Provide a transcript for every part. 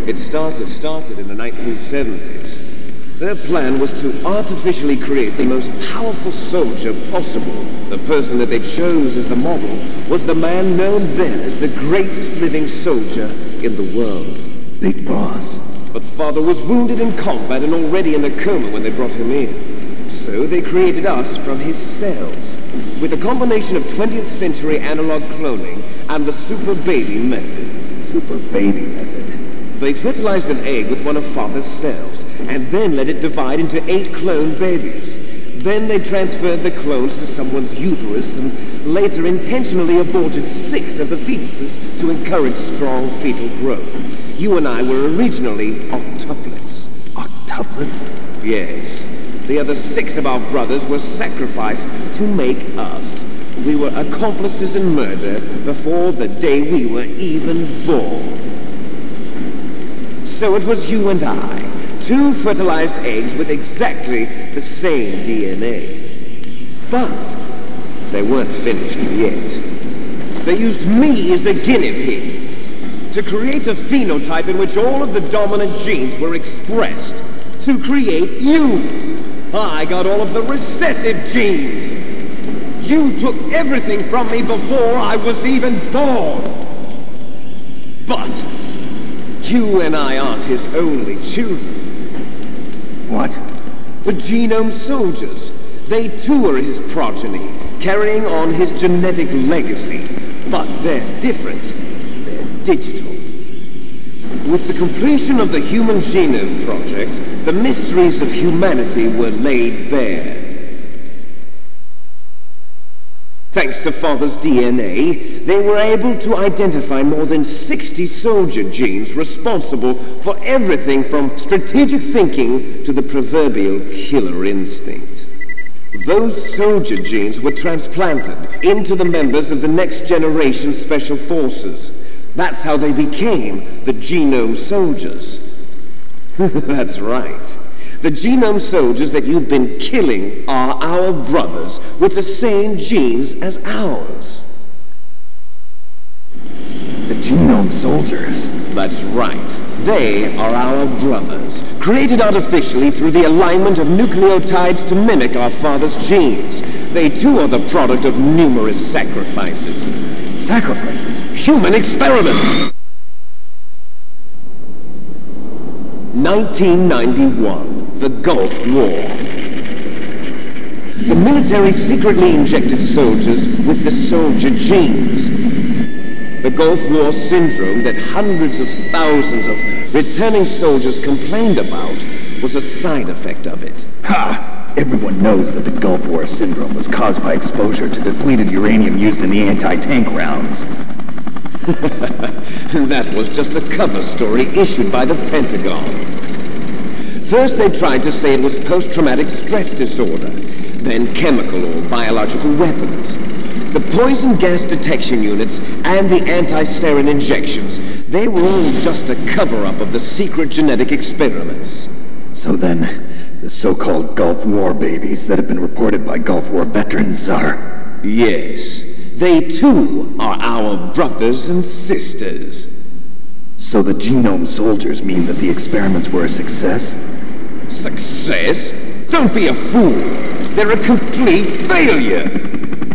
It started in the 1970s. Their plan was to artificially create the most powerful soldier possible. The person that they chose as the model was the man known then as the greatest living soldier in the world. Big Boss. But Father was wounded in combat and already in a coma when they brought him in. So they created us from his cells, with a combination of 20th century analog cloning and the super baby method. Super baby method. They fertilized an egg with one of Father's cells, and then let it divide into 8 clone babies. Then they transferred the clones to someone's uterus, and later intentionally aborted 6 of the fetuses to encourage strong fetal growth. You and I were originally octuplets. Octuplets? Yes. The other 6 of our brothers were sacrificed to make us. We were accomplices in murder before the day we were even born. So it was you and I, 2 fertilized eggs with exactly the same DNA. But they weren't finished yet. They used me as a guinea pig to create a phenotype in which all of the dominant genes were expressed to create you. I got all of the recessive genes. You took everything from me before I was even born. But you and I aren't his only children. What? The genome soldiers. They too are his progeny, carrying on his genetic legacy. But they're different. They're digital. With the completion of the Human Genome Project, the mysteries of humanity were laid bare. Thanks to Father's DNA, they were able to identify more than 60 soldier genes responsible for everything from strategic thinking to the proverbial killer instinct. Those soldier genes were transplanted into the members of the next generation special forces. That's how they became the genome soldiers. That's right. The genome soldiers that you've been killing are our brothers with the same genes as ours. The genome soldiers? That's right. They are our brothers, created artificially through the alignment of nucleotides to mimic our father's genes. They too are the product of numerous sacrifices. Sacrifices? Human experiments! 1991, the Gulf War. The military secretly injected soldiers with the soldier genes. The Gulf War syndrome that hundreds of thousands of returning soldiers complained about was a side effect of it. Ha! Everyone knows that the Gulf War syndrome was caused by exposure to depleted uranium used in the anti-tank rounds. That was just a cover story issued by the Pentagon. First they tried to say it was post-traumatic stress disorder, then chemical or biological weapons. The poison gas detection units and the anti-sarin injections, they were all just a cover-up of the secret genetic experiments. So then, the so-called Gulf War babies that have been reported by Gulf War veterans are... Yes. They too are our brothers and sisters. So the genome soldiers mean that the experiments were a success? Success? Don't be a fool. They're a complete failure.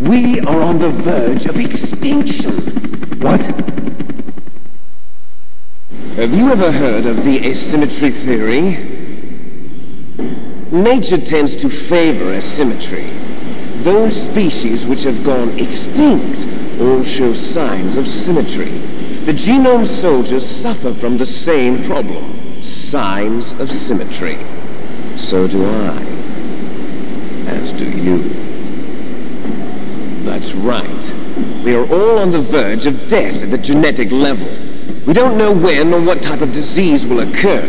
We are on the verge of extinction. What? Have you ever heard of the asymmetry theory? Nature tends to favor asymmetry. Those species which have gone extinct all show signs of symmetry. The genome soldiers suffer from the same problem, signs of symmetry. So do I, as do you. That's right. We are all on the verge of death at the genetic level. We don't know when or what type of disease will occur.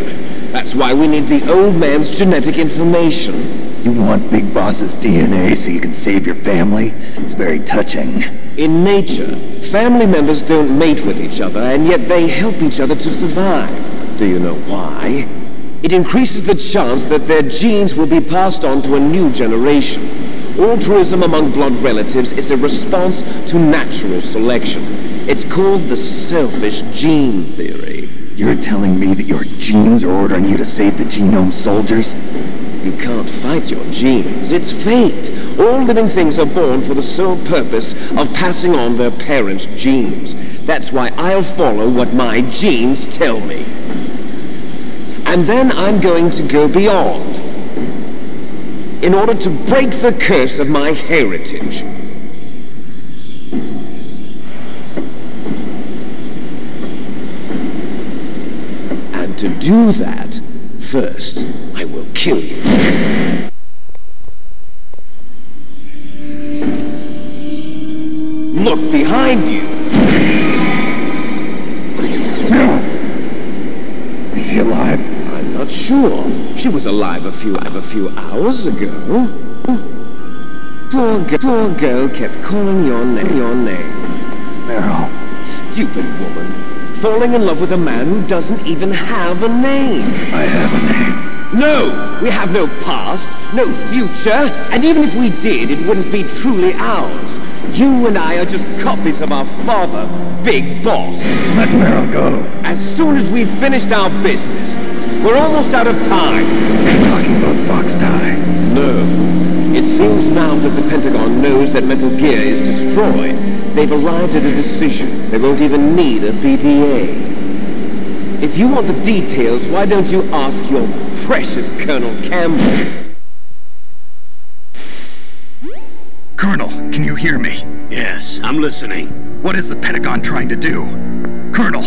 That's why we need the old man's genetic information. You want Big Boss's DNA so you can save your family? It's very touching. In nature, family members don't mate with each other, and yet they help each other to survive. Do you know why? It increases the chance that their genes will be passed on to a new generation. Altruism among blood relatives is a response to natural selection. It's called the selfish gene theory. You're telling me that your genes are ordering you to save the genome soldiers? You can't fight your genes. It's fate. All living things are born for the sole purpose of passing on their parents' genes. That's why I'll follow what my genes tell me. And then I'm going to go beyond, in order to break the curse of my heritage. And to do that, first, I will kill you. Look behind you. Is she alive? I'm not sure. She was alive a few hours ago. Poor girl kept calling your name. Meryl. Stupid woman. Falling in love with a man who doesn't even have a name. I have a name. No! We have no past, no future, and even if we did, it wouldn't be truly ours. You and I are just copies of our father, Big Boss. Let Meryl go. As soon as we've finished our business, we're almost out of time. You're talking about Fox Die. No. It seems now that the Pentagon knows that Metal Gear is destroyed. They've arrived at a decision. They won't even need a PDA. If you want the details, why don't you ask your precious Colonel Campbell? Colonel, can you hear me? Yes, I'm listening. What is the Pentagon trying to do? Colonel,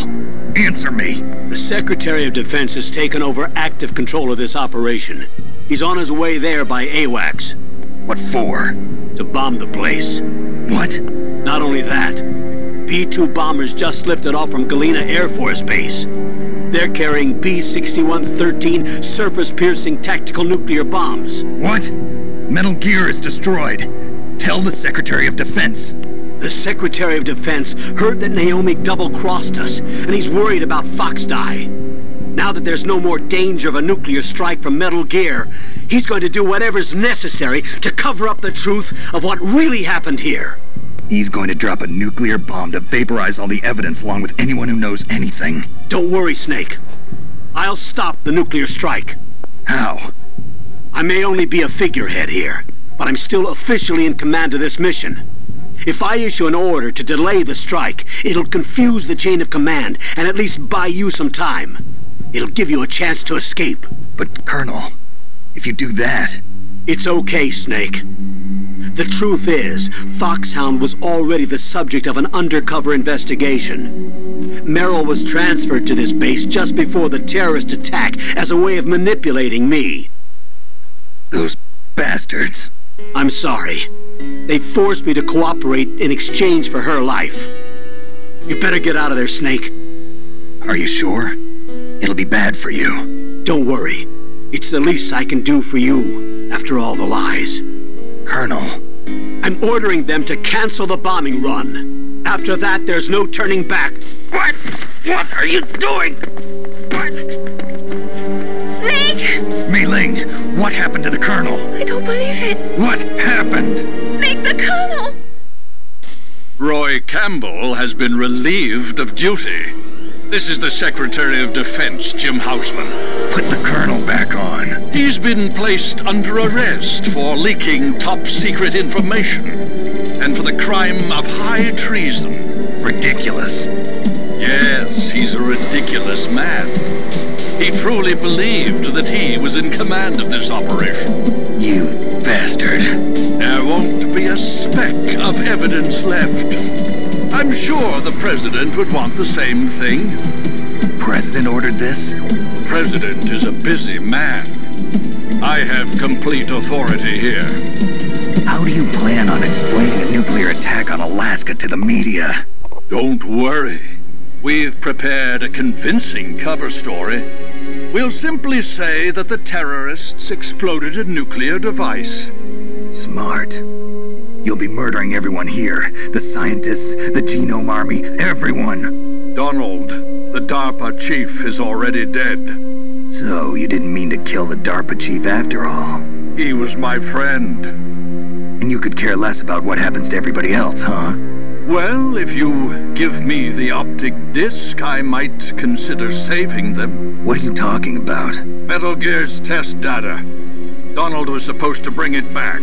answer me. The Secretary of Defense has taken over active control of this operation. He's on his way there by AWACS. What for? To bomb the place. What? Not only that, P-2 bombers just lifted off from Galena Air Force Base. They're carrying P-61-13 surface-piercing tactical nuclear bombs. What? Metal Gear is destroyed. Tell the Secretary of Defense. The Secretary of Defense heard that Naomi double-crossed us, and he's worried about Fox Die. Now that there's no more danger of a nuclear strike from Metal Gear, he's going to do whatever's necessary to cover up the truth of what really happened here. He's going to drop a nuclear bomb to vaporize all the evidence along with anyone who knows anything. Don't worry, Snake. I'll stop the nuclear strike. How? I may only be a figurehead here, but I'm still officially in command of this mission. If I issue an order to delay the strike, it'll confuse the chain of command and at least buy you some time. It'll give you a chance to escape. But, Colonel, if you do that... It's okay, Snake. The truth is, Foxhound was already the subject of an undercover investigation. Meryl was transferred to this base just before the terrorist attack as a way of manipulating me. Those bastards. I'm sorry. They forced me to cooperate in exchange for her life. You better get out of there, Snake. Are you sure? It'll be bad for you. Don't worry. It's the least I can do for you, after all the lies. Colonel. I'm ordering them to cancel the bombing run. After that, there's no turning back. What? What are you doing? What? Snake! Mei Ling, what happened to the Colonel? I don't believe it. What happened? Snake, the Colonel! Roy Campbell has been relieved of duty. This is the Secretary of Defense, Jim Houseman. Put the Colonel back on. He's been placed under arrest for leaking top-secret information and for the crime of high treason. Ridiculous. Yes, he's a ridiculous man. He truly believed that he was in command of this operation. You bastard. There won't be a speck of evidence left. I'm sure the President would want the same thing. President ordered this? President is a busy man. I have complete authority here. How do you plan on explaining a nuclear attack on Alaska to the media? Don't worry. We've prepared a convincing cover story. We'll simply say that the terrorists exploded a nuclear device. Smart. You'll be murdering everyone here. The scientists, the Genome Army, everyone. Donald, the DARPA chief, is already dead. So, you didn't mean to kill the DARPA chief after all. He was my friend. And you could care less about what happens to everybody else, huh? Well, if you give me the optic disc, I might consider saving them. What are you talking about? Metal Gear's test data. Donald was supposed to bring it back.